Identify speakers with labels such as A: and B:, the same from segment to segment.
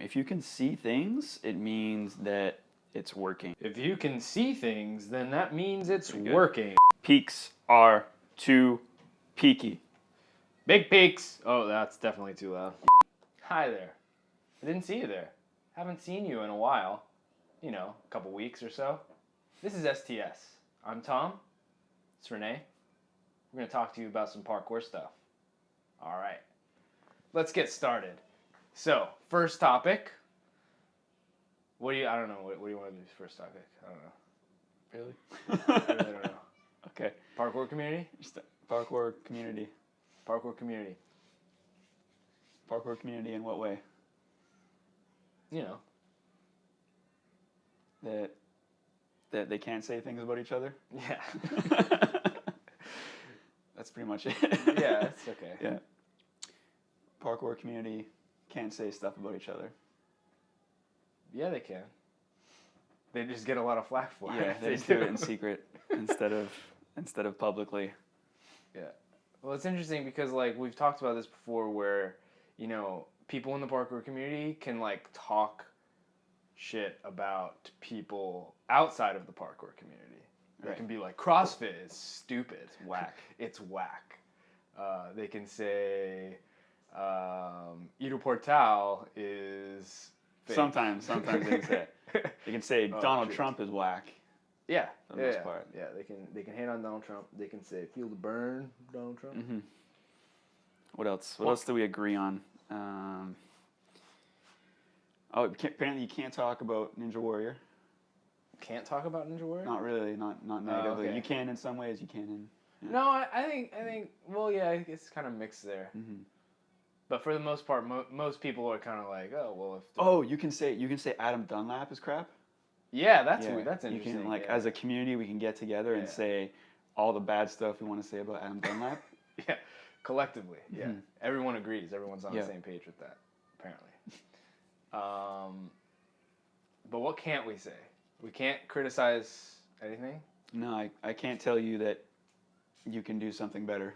A: If you can see things, it means that it's working.
B: If you can see things, then that means it's working.
A: Peaks are too peaky.
B: Big peaks. Oh, that's definitely too loud. Hi there. I didn't see you there. Haven't seen you in a while. You know, a couple weeks or so. This is STS. I'm Tom. It's Renee. We're going to talk to you about some parkour stuff. All right. Let's get started. So, first topic. I don't know. What do you want to do first topic? I don't know.
A: Really?
B: I really don't know.
A: Okay.
B: Parkour community?
A: Parkour community.
B: Parkour community.
A: Parkour community in what way?
B: You know.
A: That they can't say things about each other?
B: Yeah.
A: That's pretty much it.
B: Yeah, it's okay.
A: Yeah. Parkour community can't say stuff about each other.
B: Yeah, they can. They just get a lot of flack for it.
A: Yeah, they just do it in secret instead of publicly.
B: Yeah. Well, it's interesting because like we've talked about this before where, you know, people in the parkour community can like talk shit about people outside of the parkour community. They can be like, CrossFit is stupid. It's whack. It's whack. They can say, Edo Portal is fake.
A: Sometimes they can say. They can say Donald Trump is whack.
B: Yeah.
A: For the most part.
B: Yeah, they can hate on Donald Trump. They can say, feel the burn, Donald Trump.
A: Mm-hmm. What else? What else do we agree on? Apparently you can't talk about Ninja Warrior.
B: Can't talk about Ninja Warrior?
A: Not really, not negatively.
B: Okay.
A: You can in some ways, you can in... Yeah.
B: No, I think, well, yeah, it's kind of mixed there.
A: Mm-hmm.
B: But for the most part, most people are kind of like, oh, well, if...
A: Oh, you can say Adam Dunlap is crap?
B: Yeah, that's interesting.
A: You can, like, as a community, we can get together and say all the bad stuff we want to say about Adam Dunlap.
B: Yeah, collectively, yeah.
A: Mm-hmm.
B: Everyone agrees. Everyone's on the same page with that, apparently. But what can't we say? We can't criticize anything?
A: No, I can't tell you that you can do something better.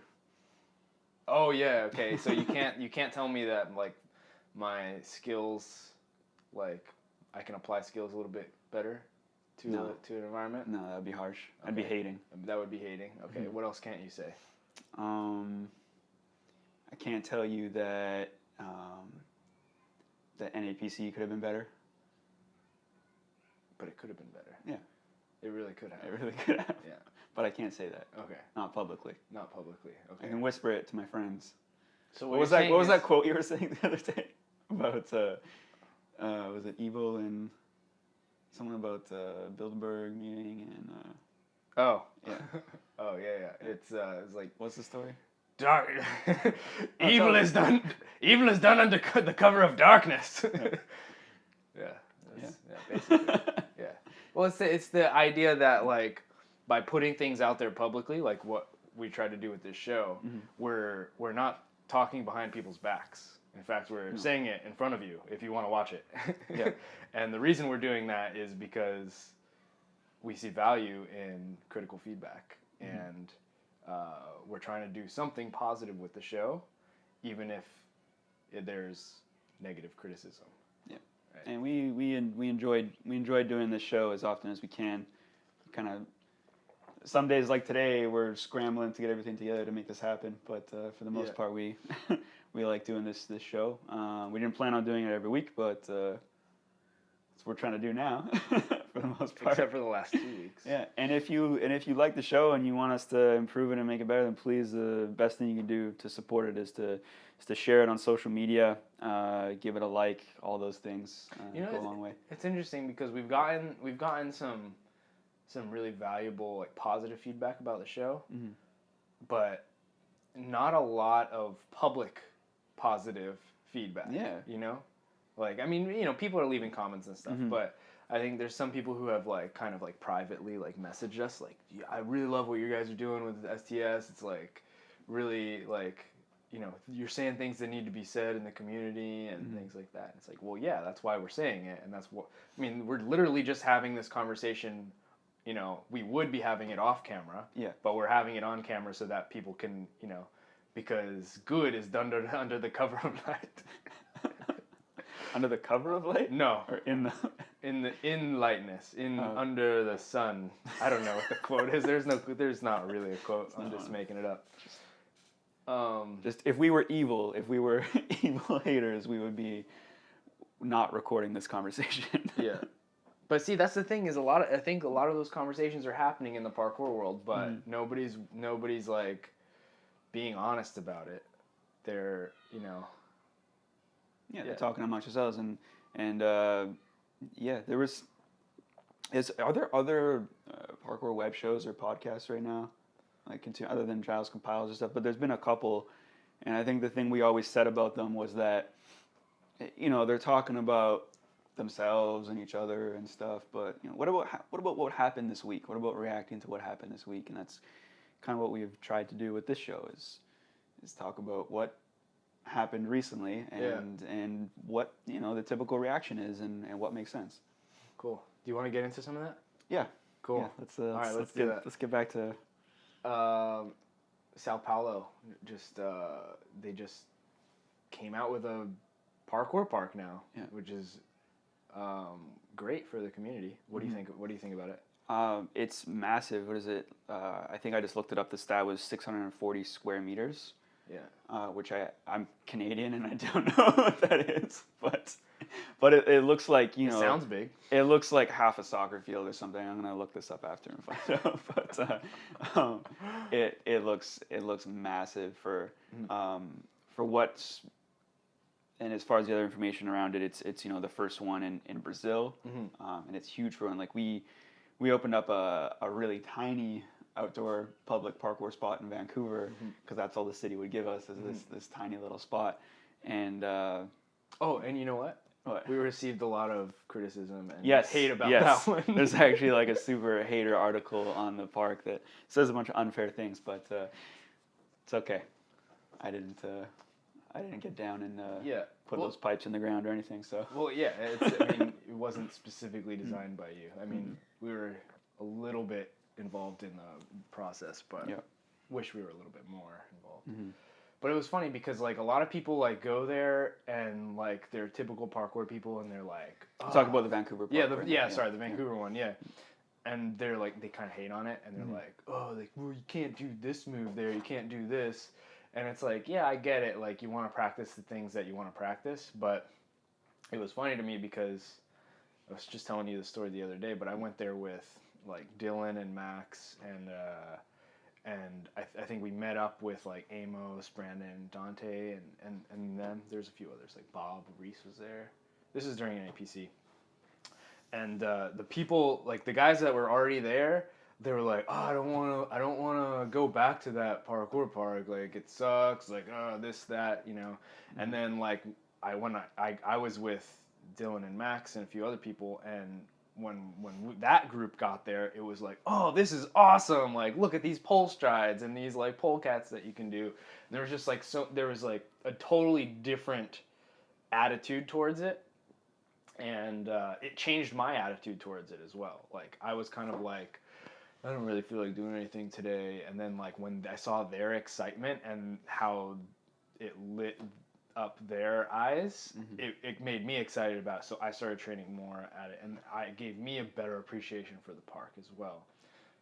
B: Oh yeah, okay. So you can't tell me that like my skills, like I can apply skills a little bit better to an environment.
A: No, that would be harsh.
B: Okay.
A: I'd be hating.
B: That would be hating. Okay.
A: Mm-hmm.
B: What else can't you say?
A: I can't tell you that that NAPC could have been better.
B: But it could have been better.
A: Yeah.
B: It really could have.
A: It really could have.
B: Yeah.
A: But I can't say that.
B: Okay.
A: Not publicly.
B: Not publicly. Okay.
A: I can whisper it to my friends.
B: So
A: what was that quote you were saying the other day about was it evil and something about Bilderberg meeting and
B: oh
A: yeah.
B: Oh yeah. It's like,
A: what's the story?
B: Dark. Evil is done under the cover of darkness. Yeah. Basically. Yeah. Well, it's the idea that like by putting things out there publicly, like what we try to do with this show,
A: mm-hmm.
B: we're not talking behind people's backs. In fact, we're saying it in front of you if you want to watch it.
A: Yeah.
B: And the reason we're doing that is because we see value in critical feedback, mm-hmm. and we're trying to do something positive with the show, even if there's negative criticism.
A: Yeah. Right. And we enjoyed doing this show as often as we can. Kind of some days like today we're scrambling to get everything together to make this happen, but for the most part we we like doing this show. We didn't plan on doing it every week, but that's what we're trying to do now for the most part.
B: Except for the last 2 weeks.
A: Yeah, and if you like the show and you want us to improve it and make it better, then please, the best thing you can do to support it is to share it on social media, give it a like, all those things go a long way.
B: It's interesting because we've gotten some really valuable, like, positive feedback about the show, mm-hmm. but not a lot of public positive feedback.
A: Yeah.
B: You know? Like, I mean, you know, people are leaving comments and stuff, mm-hmm. but I think there's some people who have, like, kind of, like, privately, like, messaged us, like, yeah, I really love what you guys are doing with STS. It's, like, really, like, you know, you're saying things that need to be said in the community and mm-hmm. things like that. It's like, well, yeah, that's why we're saying it, and that's what, I mean, we're literally just having this conversation. You know, we would be having it off camera, but we're having it on camera so that people can, you know, because good is done under the cover of night. Under the cover of light? No.
A: Or in the...
B: In lightness, under the sun. I don't know what the quote is. There's not really a quote. I'm just making it up.
A: Just if we were evil evil haters, we would be not recording this conversation.
B: Yeah. But see, that's the thing is I think a lot of those conversations are happening in the parkour world, but nobody's like being honest about it. They're,
A: they're talking amongst themselves and there was are there other parkour web shows or podcasts right now, like other than Giles Compiles and stuff? But there's been a couple, and I think the thing we always said about them was that they're talking about themselves and each other and stuff, but what about what happened this week? What about reacting to what happened this week? And that's kind of what we've tried to do with this show is talk about what happened recently and what the typical reaction is and what makes sense.
B: Cool. Do you want to get into some of that?
A: Yeah.
B: Cool.
A: Yeah, let's do that. Let's get back to
B: Sao Paulo. They just came out with a parkour park now, which is great for the community. What do you think? What do you think about it?
A: It's massive. What is it? I think I just looked it up. The stat was 640 square meters.
B: Yeah.
A: Which I'm Canadian and I don't know what that is, but it looks like
B: it sounds big.
A: It looks like half a soccer field or something. I'm gonna look this up after and find out. But it looks massive for what's. And as far as the other information around it, it's the first one in Brazil, and it's huge for one. Like we opened up a really tiny outdoor public parkour spot in Vancouver because that's all the city would give us is this tiny little spot. And
B: and you know what? What? We received a lot of criticism and hate about that one.
A: There's actually like a super hater article on the park that says a bunch of unfair things, but it's okay. I didn't get down and put those pipes in the ground or anything. So
B: it wasn't specifically designed by you. I mean, we were a little bit involved in the process, but wish we were a little bit more involved. But it was funny because like a lot of people like go there and like they're typical parkour people and they're like
A: talk about the Vancouver parkour.
B: The Vancouver one, and they're like they kind of hate on it and they're like, well, you can't do this move there, you can't do this. And it's like, yeah, I get it. Like, you want to practice the things that you want to practice. But it was funny to me because I was just telling you the story the other day, but I went there with, like, Dylan and Max, and I think we met up with, like, Amos, Brandon, Dante, and them. There's a few others. Like, Bob Reese was there. This is during an APC. And the people, like, the guys that were already there, they were like, I don't want to go back to that parkour park. Like, it sucks. Like, this, that, And then, like, I was with Dylan and Max and a few other people, and when that group got there, it was like, oh, this is awesome. Like, look at these pole strides and these, like, pole cats that you can do. And there was just, like, there was, like, a totally different attitude towards it. And it changed my attitude towards it as well. Like, I was kind of like, I don't really feel like doing anything today. And then, like, when I saw their excitement and how it lit up their eyes, it made me excited about it. So I started training more at it. And it gave me a better appreciation for the park as well.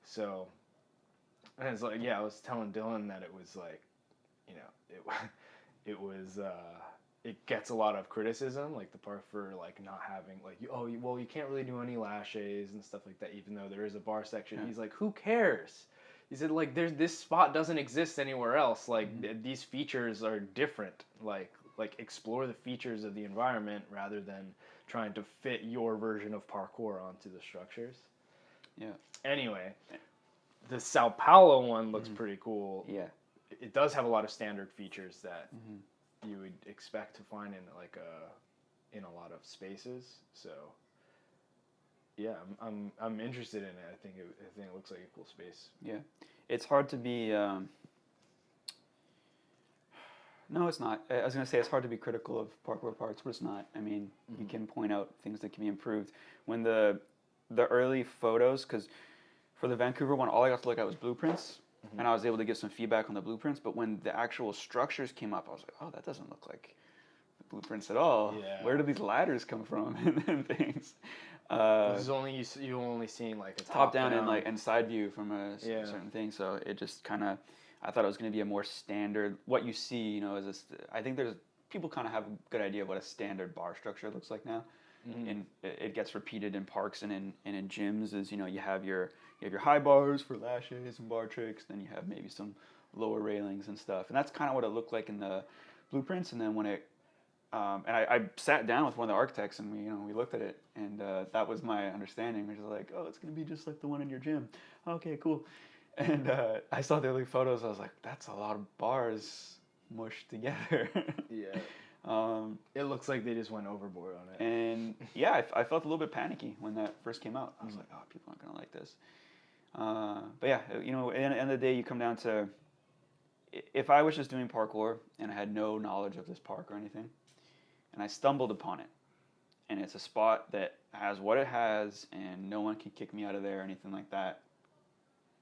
B: So, and it's like, I was telling Dylan that it was like, it was... it gets a lot of criticism, like the park for like not having like you can't really do any lashes and stuff like that, even though there is a bar section. He's like, who cares? He said like this spot doesn't exist anywhere else. Like these features are different. Like explore the features of the environment rather than trying to fit your version of parkour onto the structures.
A: Yeah.
B: Anyway, the Sao Paulo one looks pretty cool.
A: Yeah.
B: It does have a lot of standard features that. You would expect to find in a lot of spaces. So yeah, I'm interested in it. I think it looks like a cool space.
A: Yeah, it's hard to be. No, it's not. I was gonna say it's hard to be critical of parkour parks, but it's not. I mean, you can point out things that can be improved. When the early photos, because for the Vancouver one, all I got to look at was blueprints. And I was able to give some feedback on the blueprints, but when the actual structures came up, I was like, oh, that doesn't look like blueprints at all.
B: Yeah.
A: Where do these ladders come from and things?
B: This is only you only seeing like a
A: top down and like and side view from a certain thing. So it just kind of, I thought it was going to be a more standard. What you see, you know, is I think there's people kind of have a good idea of what a standard bar structure looks like now, and it gets repeated in parks and in gyms. Is, you know, you have your high bars for lashes and bar tricks, then you have maybe some lower railings and stuff, and that's kind of what it looked like in the blueprints. And then when it and I sat down with one of the architects and we looked at it, and that was my understanding, which is like, oh, it's gonna be just like the one in your gym. Okay, cool. And I saw the early photos. I was like, that's a lot of bars mushed together.
B: Yeah. It looks like they just went overboard on it.
A: And yeah, I felt a little bit panicky when that first came out. I was like, oh, people aren't gonna like this. But yeah, you know, at the end of the day, you come down to, if I was just doing parkour and I had no knowledge of this park or anything, and I stumbled upon it, and it's a spot that has what it has, and no one can kick me out of there or anything like that,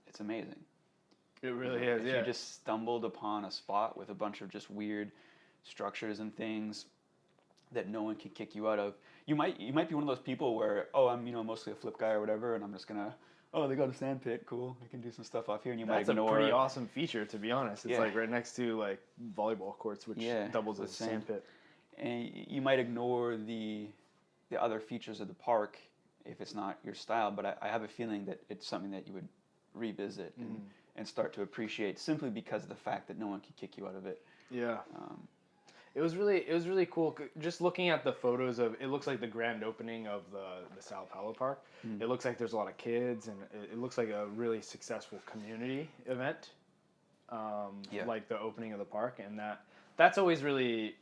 A: it's amazing.
B: It really is,
A: If you just stumbled upon a spot with a bunch of just weird structures and things that no one can kick you out of, you might be one of those people where, oh, I'm, you know, mostly a flip guy or whatever, and I'm just gonna, oh, they got a sand pit, cool, I can do some stuff off here, and you might ignore.
B: That's a pretty awesome feature, to be honest. It's like right next to like volleyball courts, which doubles as a sand pit.
A: And you might ignore the other features of the park if it's not your style, but I have a feeling that it's something that you would revisit and start to appreciate, simply because of the fact that no one can kick you out of it.
B: Yeah. It was really cool. Just looking at the photos of, it looks like the grand opening of the Sao Paulo Park. It looks like there's a lot of kids, and it looks like a really successful community event. Like the opening of the park, and that's always really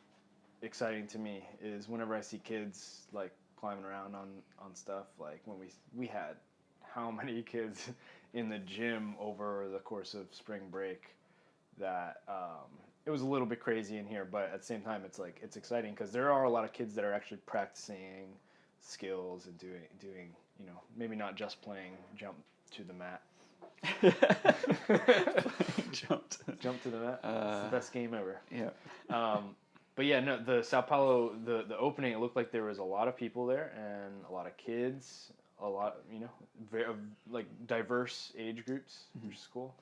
B: exciting to me, is whenever I see kids like climbing around on stuff. Like when we had how many kids in the gym over the course of spring break, that it was a little bit crazy in here, but at the same time it's exciting because there are a lot of kids that are actually practicing skills and doing you know, maybe not just playing jump to the mat. Jump to the mat. It's the best game ever.
A: Yeah.
B: But yeah, no, the Sao Paulo, the opening, it looked like there was a lot of people there and a lot of kids, a lot, you know, very like diverse age groups, which is cool.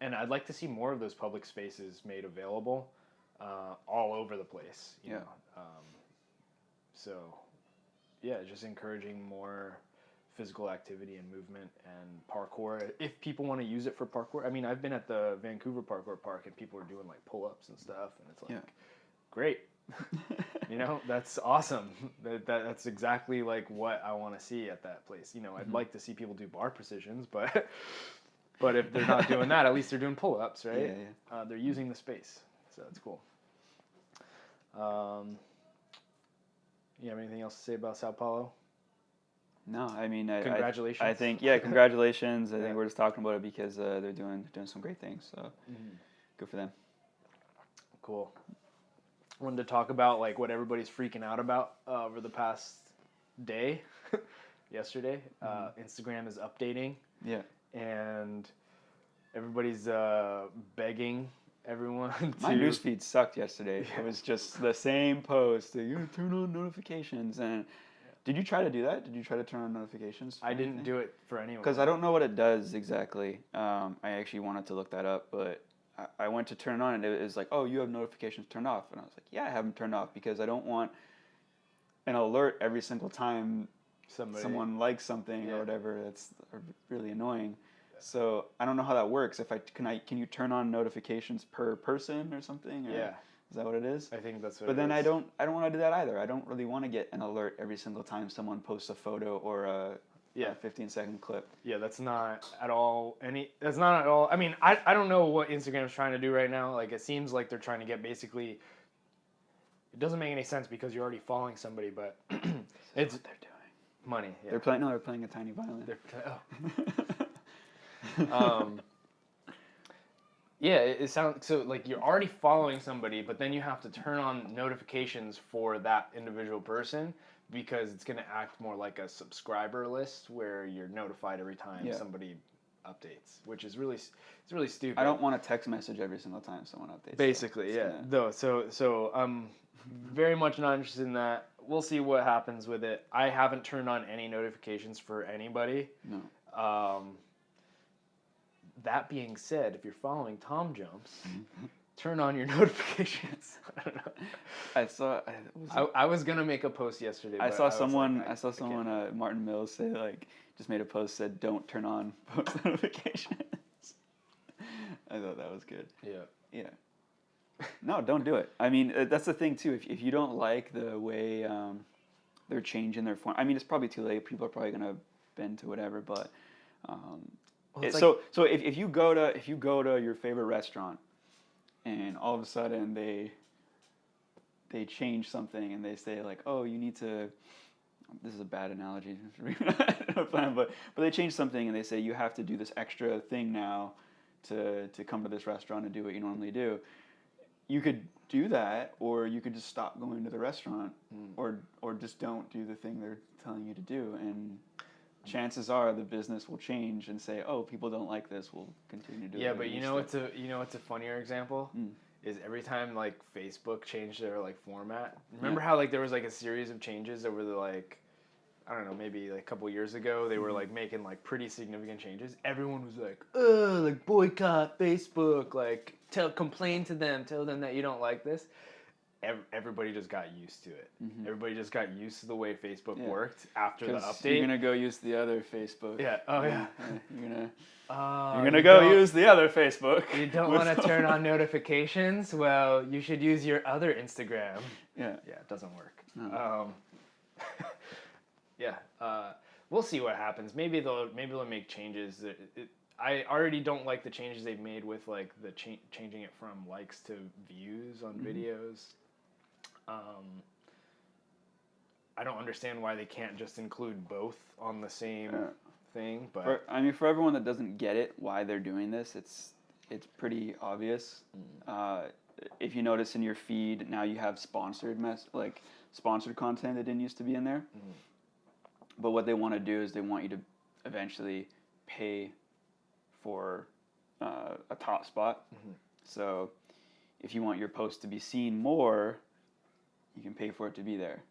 B: And I'd like to see more of those public spaces made available all over the place. You know? So yeah, just encouraging more physical activity and movement and parkour. If people want to use it for parkour, I mean, I've been at the Vancouver Parkour Park and people are doing like pull-ups and stuff, and it's like, great. You know, that's awesome. That's exactly like what I want to see at that place. You know, I'd like to see people do bar precisions, but if they're not doing that, at least they're doing pull-ups, right? Yeah. They're using the space, so that's cool. You have anything else to say about Sao Paulo?
A: No, I mean,
B: congratulations.
A: I think, congratulations. I think we're just talking about it because they're doing some great things. So good for them.
B: Cool. Wanted to talk about like what everybody's freaking out about over the past day. Yesterday, Instagram is updating. Yeah. And everybody's begging everyone to...
A: My newsfeed sucked yesterday. It was just the same post. You're going to turn on notifications. And did you try to do that? Did you try to turn on notifications?
B: I didn't do it for anyone.
A: Because I don't know what it does exactly. I actually wanted to look that up, but I went to turn it on, and it was like, oh, you have notifications turned off. And I was like, yeah, I have them turned off because I don't want an alert every single time someone likes something or whatever. That's really annoying. So I don't know how that works. Can you turn on notifications per person or something? Or is that what it is?
B: I think that's what.
A: But then I don't want to do that either. I don't really want to get an alert every single time someone posts a photo or a 15-second clip.
B: Yeah, that's not at all. That's not at all. I mean, I don't know what Instagram's trying to do right now. Like, it seems like they're trying to get basically. It doesn't make any sense because you're already following somebody, but it's
A: what they're doing.
B: Money. Yeah.
A: They're playing a tiny violin.
B: Yeah, it sounds so like you're already following somebody, but then you have to turn on notifications for that individual person because it's going to act more like a subscriber list where you're notified every time somebody updates, which is really stupid.
A: I don't want a text message every single time someone updates.
B: Basically, yeah. Though, so I'm very much not interested in that. We'll see what happens with it. I haven't turned on any notifications for anybody.
A: No.
B: That being said, if you're following Tom Jumps, turn on your notifications. I don't know. I was gonna make a post yesterday.
A: I saw someone. Martin Mills say just made a post said don't turn on post notifications. I thought that was good. Yeah. No, don't do it. I mean, that's the thing too. If you don't like the way they're changing their form, I mean, it's probably too late. People are probably gonna bend to whatever. But so if you go to your favorite restaurant, and all of a sudden they change something and they say like, oh, you need to. This is a bad analogy, but they change something and they say you have to do this extra thing now to come to this restaurant and do what you normally do. You could do that, or you could just stop going to the restaurant, or just don't do the thing they're telling you to do, and chances are the business will change and say, oh, people don't like this, we'll continue to do it.
B: Yeah, but you know what's a funnier example? Is every time like Facebook changed their like format. Remember how like there was like a series of changes over the like, I don't know, maybe like a couple years ago, they were like making like pretty significant changes. Everyone was like, "Oh, like boycott Facebook, like complain to them, tell them that you don't like this." Everybody just got used to it. Everybody just got used to the way Facebook worked after the update.
A: You're gonna go use the other Facebook.
B: Yeah. Oh yeah.
A: You're gonna go use the other Facebook.
B: You don't want to turn on notifications? Well, you should use your other Instagram.
A: Yeah.
B: Yeah, it doesn't work.
A: No.
B: Yeah, we'll see what happens. Maybe they'll make changes. I already don't like the changes they've made with like the changing it from likes to views on videos. I don't understand why they can't just include both on the same thing. But
A: for everyone that doesn't get it, why they're doing this, it's pretty obvious. If you notice in your feed now, you have sponsored content that didn't used to be in there. But what they want to do is they want you to eventually pay for a top spot. So if you want your post to be seen more, you can pay for it to be there.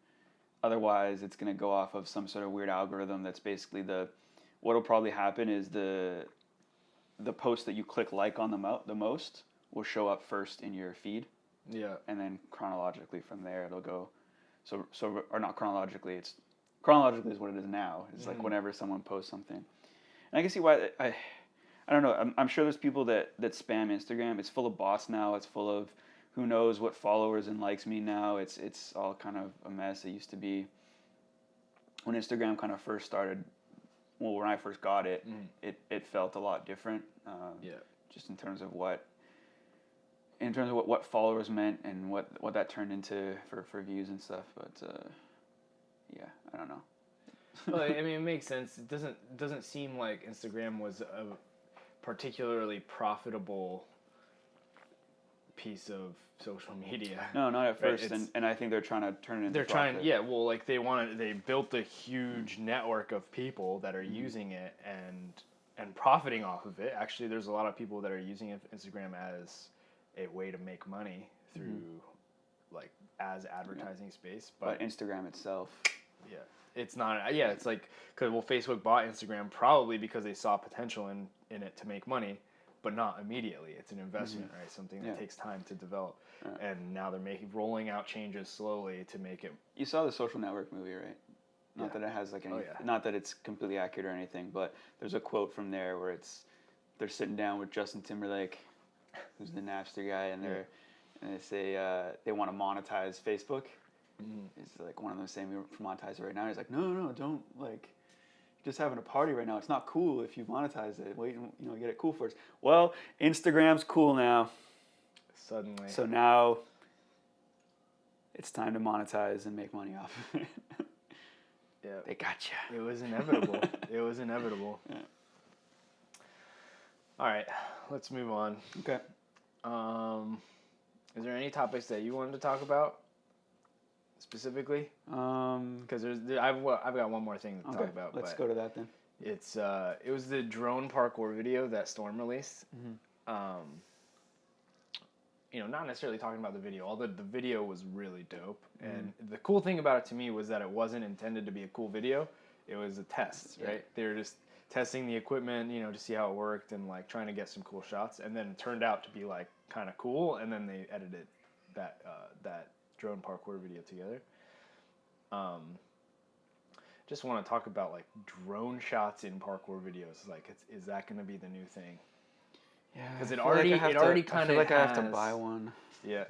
A: Otherwise, it's going to go off of some sort of weird algorithm that's basically what'll probably happen is the post that you click like on the most will show up first in your feed.
B: Yeah. And
A: then chronologically from there, it'll go. Or not chronologically, chronologically is what it is now. It's like whenever someone posts something. And I can see why, I don't know, I'm sure there's people that spam Instagram. It's full of bots now. It's full of who knows what followers and likes mean now. It's all kind of a mess. It used to be, when Instagram kind of first started, well, when I first got it, it felt a lot different. Just in terms of what followers meant and what that turned into for views and stuff. But yeah, I don't know.
B: Well, I mean, it makes sense. It doesn't seem like Instagram was a particularly profitable piece of social media.
A: No, not at first, and I think they're trying to turn it into profit.
B: Well, like they built a huge network of people that are using it and profiting off of it. Actually, there's a lot of people that are using Instagram as a way to make money through like as advertising space. But
A: Instagram itself,
B: it's not. Yeah, it's like because Facebook bought Instagram probably because they saw potential in it to make money, but not immediately. It's an investment, right? Something that takes time to develop, and now they're rolling out changes slowly to make it.
A: You saw the Social Network movie, right? Not that it has like any, not that it's completely accurate or anything, but there's a quote from there where they're sitting down with Justin Timberlake, who's the Napster guy, and they say they want to monetize Facebook. It's like one of them saying we monetize it right now. He's like, no, don't, like, you're just having a party right now. It's not cool if you monetize it. Wait, get it cool first. Well, Instagram's cool now.
B: Suddenly.
A: So now it's time to monetize and make money off of it.
B: Yeah.
A: They got you.
B: It was inevitable. Yeah. All right, let's move on.
A: Okay.
B: Is there any topics that you wanted to talk about specifically? Because I've got one more thing to talk about.
A: Let's go to that then.
B: It was the drone parkour video that Storm released. Not necessarily talking about the video, although the video was really dope. And the cool thing about it to me was that it wasn't intended to be a cool video. It was a test, right? They were just testing the equipment, to see how it worked and like trying to get some cool shots. And then it turned out to be like kind of cool. And then they edited that drone parkour video together. Just want to talk about like drone shots in parkour videos. Like, is that going to be the new thing?
A: Yeah,
B: because it already kind of
A: like I have to buy one.
B: Yeah.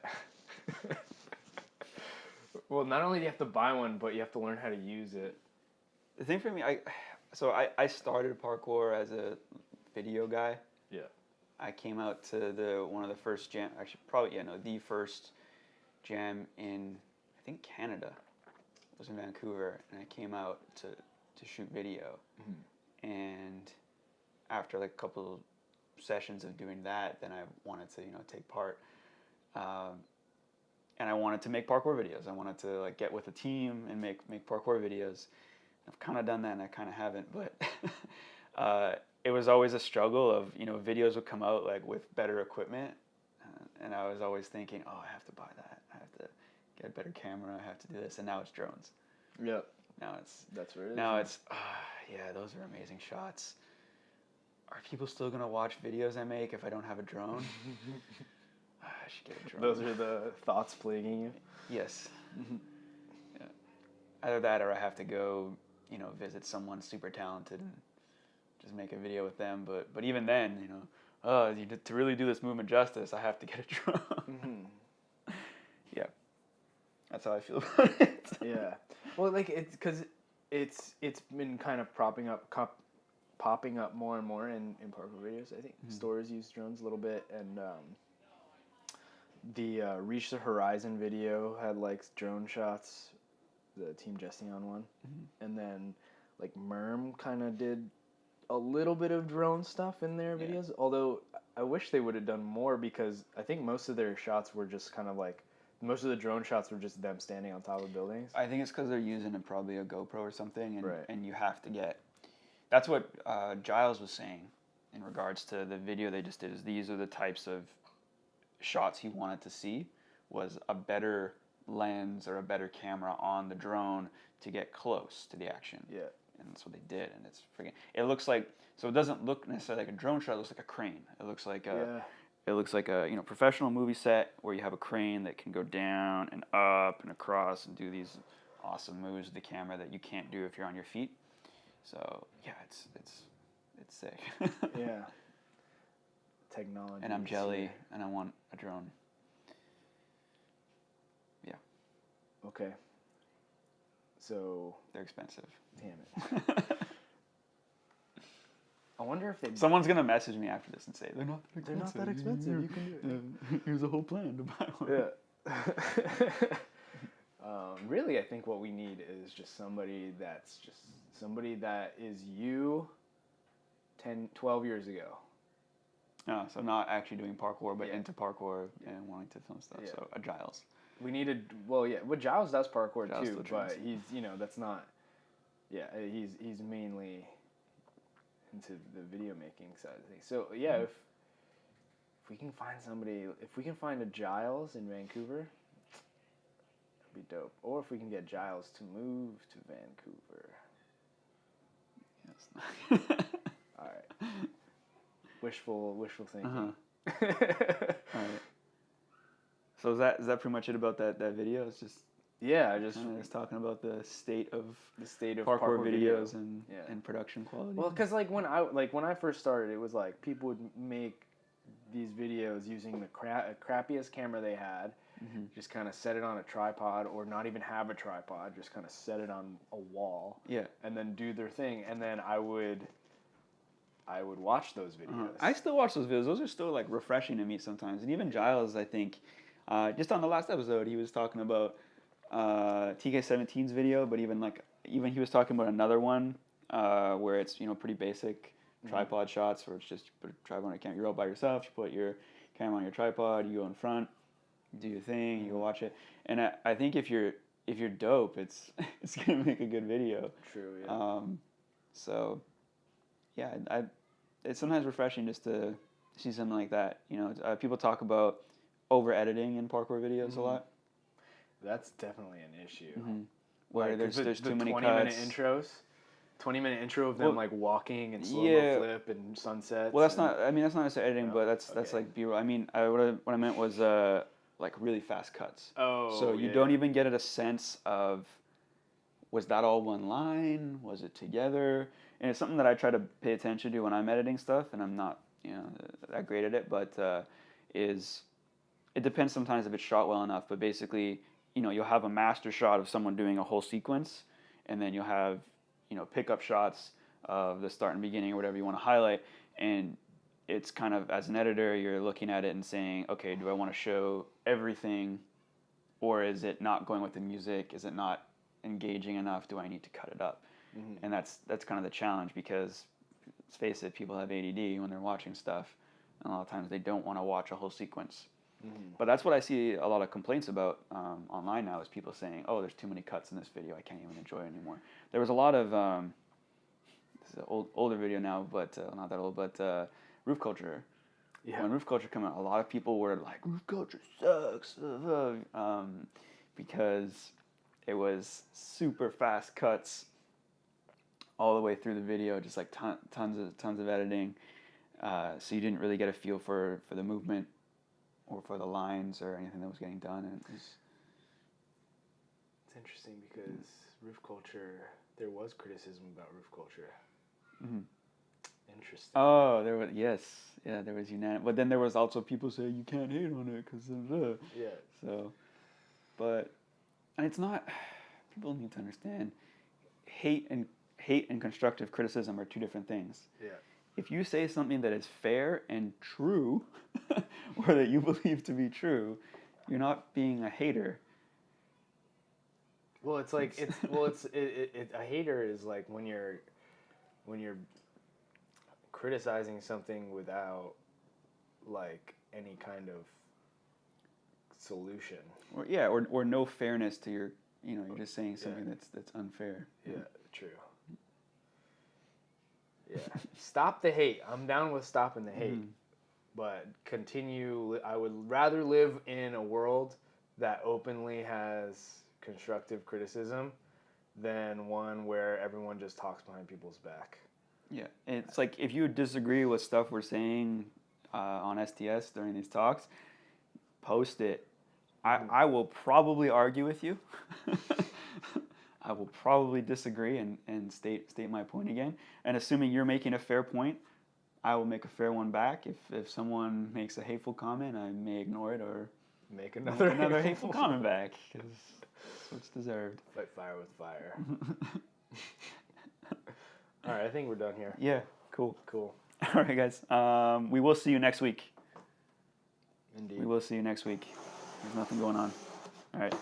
B: Well, not only do you have to buy one, but you have to learn how to use it.
A: The thing for me, I started parkour as a video guy.
B: Yeah.
A: I came out to one of the first jam, actually probably the first jam in I think Canada. It was in Vancouver, and I came out to shoot video. And after like a couple sessions of doing that, then I wanted to take part, and I wanted to make parkour videos. I wanted to like get with a team and make parkour videos. I've kind of done that, and I kind of haven't, but it was always a struggle of videos would come out like with better equipment, and I was always thinking, oh, I have to buy that, I have to get a better camera, I have to do this, and now it's drones.
B: Yep.
A: That's
B: what it is.
A: Now it's yeah, those are amazing shots. Are people still gonna watch videos I make if I don't have a drone? I should get a drone.
B: Those are the thoughts plaguing you?
A: Yes. Yeah. Either that, or I have to go, visit someone super talented and just make a video with them. But even then, to really do this movement justice, I have to get a drone. Yeah. That's how I feel about it.
B: Yeah. Well, like it's because it's been kind of popping up more and more in parkour videos. I think stores use drones a little bit, and the Reach the Horizon video had like drone shots, the Team Jesting on one, and then like Merm kind of did a little bit of drone stuff in their videos. Although I wish they would have done more, because I think most of their shots were just kind of like, most of the drone shots were just them standing on top of buildings.
A: I think it's because they're using probably a GoPro or something, and,
B: Right.
A: and you have to get... That's what Giles was saying in regards to the video they just did, is these are the types of shots he wanted to see, was a better lens or a better camera on the drone to get close to the action.
B: Yeah.
A: And that's what they did, and it's freaking... It looks like... So it doesn't look necessarily like a drone shot, it looks like a crane. It looks like a... It looks like a professional movie set where you have a crane that can go down and up and across and do these awesome moves with the camera that you can't do if you're on your feet. So yeah, it's sick.
B: Yeah. Technology.
A: And I'm jelly, and I want a drone. Yeah.
B: Okay. So
A: They're expensive.
B: damn it. I wonder if they...
A: Someone's gonna message me after this and say they're not that expensive.
B: They're not that expensive. You can do it.
A: Here's a whole plan to buy one.
B: Yeah. Really, I think what we need is just somebody that is you 10, 12 years ago.
A: Oh, so not actually doing parkour, but into parkour and wanting to film stuff.
B: Yeah.
A: So a Giles.
B: We needed... Well, yeah. Well, Giles does parkour
A: Giles
B: too,
A: still
B: but
A: trains.
B: he's, that's not... Yeah, he's mainly into the video making side of things. So, yeah, if we can find somebody... If we can find a Giles in Vancouver, that'd be dope. Or if we can get Giles to move to Vancouver.
A: Yes.
B: All right. Wishful thinking.
A: All right. So is that pretty much it about that video? It's just just talking about the state of parkour videos and production quality.
B: Well, because like when I first started, it was like people would make these videos using the crappiest camera they had, just kind of set it on a tripod, or not even have a tripod, just kind of set it on a wall, and then do their thing, and then I would watch those videos.
A: I still watch those videos. Those are still like refreshing to me sometimes. And even Giles, I think, just on the last episode, he was talking about TK17's video, but even he was talking about another one where it's pretty basic tripod shots, where it's just you put a tripod on a camera. You're all by yourself. You put your camera on your tripod. You go in front, do your thing. You go watch it. And I think if you're dope, it's gonna make a good video.
B: True. Yeah.
A: So yeah, it's sometimes refreshing just to see something like that. You know, people talk about over editing in parkour videos a lot.
B: That's definitely an issue.
A: Where
B: like,
A: there's too many
B: 20-minute
A: cuts.
B: intros. 20-minute intro of them like walking and slow
A: yeah.
B: flip and sunsets.
A: Well, that's not. I mean, that's not necessarily editing, but that's
B: okay.
A: like B-roll. I mean, what I meant was like really fast cuts.
B: Oh.
A: So you don't even get a sense of, was that all one line? Was it together? And it's something that I try to pay attention to when I'm editing stuff, and I'm not, you know, that great at it. But is it depends sometimes if it's shot well enough. But basically, you know, you'll have a master shot of someone doing a whole sequence, and then you'll have, you know, pickup shots of the start and beginning or whatever you want to highlight. And it's kind of, as an editor, you're looking at it and saying, okay, do I want to show everything, or is it not going with the music? Is it not engaging enough? Do I need to cut it up? And that's kind of the challenge, because let's face it, people have ADD when they're watching stuff, and a lot of times they don't want to watch a whole sequence. But that's what I see a lot of complaints about online now, is people saying, oh, there's too many cuts in this video, I can't even enjoy it anymore. There was a lot of this is an older video now, but not that old, but roof culture. When roof culture came out, a lot of people were like, roof culture sucks, because it was super fast cuts all the way through the video, just like tons of editing. So you didn't really get a feel for the movement or for the lines or anything that was getting done. And it's
B: interesting because roof culture, there was criticism about roof culture. Interesting.
A: Oh, there was, there was unanimous. But then there was also people saying you can't hate on it because So, but, and it's not. People need to understand, hate and constructive criticism are two different things. If you say something that is fair and true, or that you believe to be true, you're not being a hater.
B: Well, it's like a hater is like when you're criticizing something without like any kind of solution.
A: Or no fairness to your, you know, you're just saying something that's unfair.
B: Yeah, true. Yeah. Stop the hate. I'm down with stopping the hate. But continue. I would rather live in a world that openly has constructive criticism than one where everyone just talks behind people's back.
A: Yeah. It's like, if you disagree with stuff we're saying on STS during these talks, post it. I will probably argue with you. I will probably disagree and state my point again. And assuming you're making a fair point, I will make a fair one back. If someone makes a hateful comment, I may ignore it or
B: make another
A: hateful comment back, because that's what's deserved.
B: Fight fire with fire. All right, I think we're done here.
A: Yeah, cool.
B: Cool.
A: All right, guys. We will see you next week.
B: Indeed.
A: We will see you next week. There's nothing going on. All right.